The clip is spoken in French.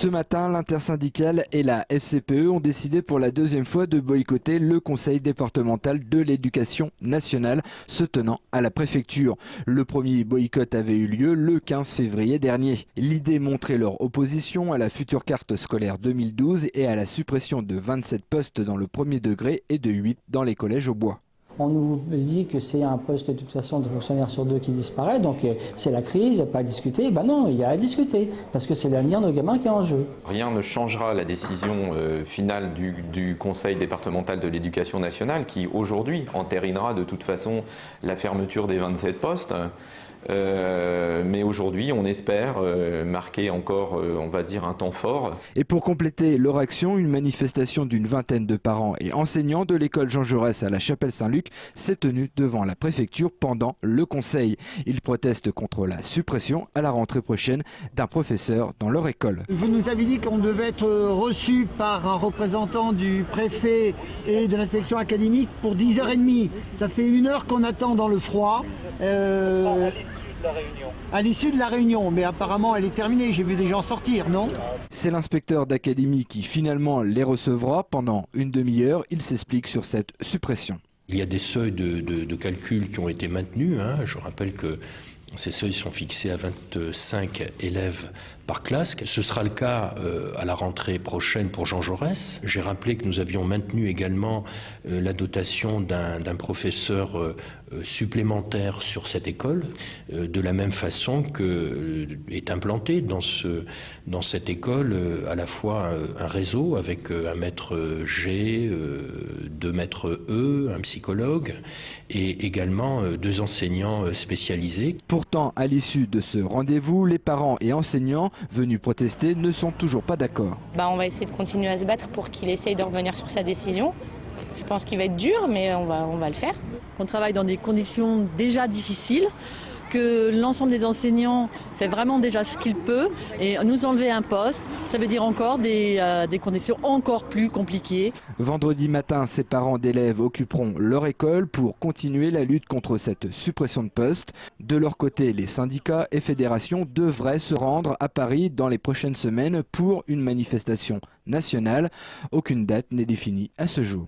Ce matin, l'intersyndicale et la FCPE ont décidé pour la deuxième fois de boycotter le Conseil départemental de l'éducation nationale se tenant à la préfecture. Le premier boycott avait eu lieu le 15 février dernier. L'idée montrait leur opposition à la future carte scolaire 2012 et à la suppression de 27 postes dans le premier degré et de 8 dans les collèges au bois. On nous dit que c'est un poste de toute façon de fonctionnaire sur 2 qui disparaît, donc c'est la crise, il n'y a pas à discuter. Ben non, il y a à discuter, parce que c'est l'avenir de nos gamins qui est en jeu. Rien ne changera la décision finale du Conseil départemental de l'éducation nationale qui aujourd'hui entérinera de toute façon la fermeture des 27 postes. Mais aujourd'hui, on espère marquer encore, on va dire, un temps fort. Et pour compléter leur action, une manifestation d'une vingtaine de parents et enseignants de l'école Jean Jaurès à la Chapelle-Saint-Luc s'est tenue devant la préfecture pendant le conseil. Ils protestent contre la suppression à la rentrée prochaine d'un professeur dans leur école. Vous nous avez dit qu'on devait être reçu par un représentant du préfet et de l'inspection académique pour 10h30. Ça fait 1 heure qu'on attend dans le froid. À l'issue de la réunion, mais apparemment elle est terminée, j'ai vu des gens sortir, non? C'est l'inspecteur d'académie qui finalement les recevra pendant une demi-heure. Il s'explique sur cette suppression. Il y a des seuils de calcul qui ont été maintenus. Je rappelle que ces seuils sont fixés à 25 élèves par classe. Ce sera le cas à la rentrée prochaine pour Jean Jaurès. J'ai rappelé que nous avions maintenu également la dotation d'un professeur supplémentaire sur cette école, de la même façon que est implanté dans cette école à la fois un réseau avec un maître G, 2 maîtres E, un psychologue et également 2 enseignants spécialisés. Pourtant, à l'issue de ce rendez-vous, les parents et enseignants venus protester ne sont toujours pas d'accord. On va essayer de continuer à se battre pour qu'il essaye de revenir sur sa décision. Je pense qu'il va être dur, mais on va le faire. On travaille dans des conditions déjà difficiles, que l'ensemble des enseignants fait vraiment déjà ce qu'il peut. Et nous enlever un poste, ça veut dire encore des conditions encore plus compliquées. Vendredi matin, ces parents d'élèves occuperont leur école pour continuer la lutte contre cette suppression de postes. De leur côté, les syndicats et fédérations devraient se rendre à Paris dans les prochaines semaines pour une manifestation nationale. Aucune date n'est définie à ce jour.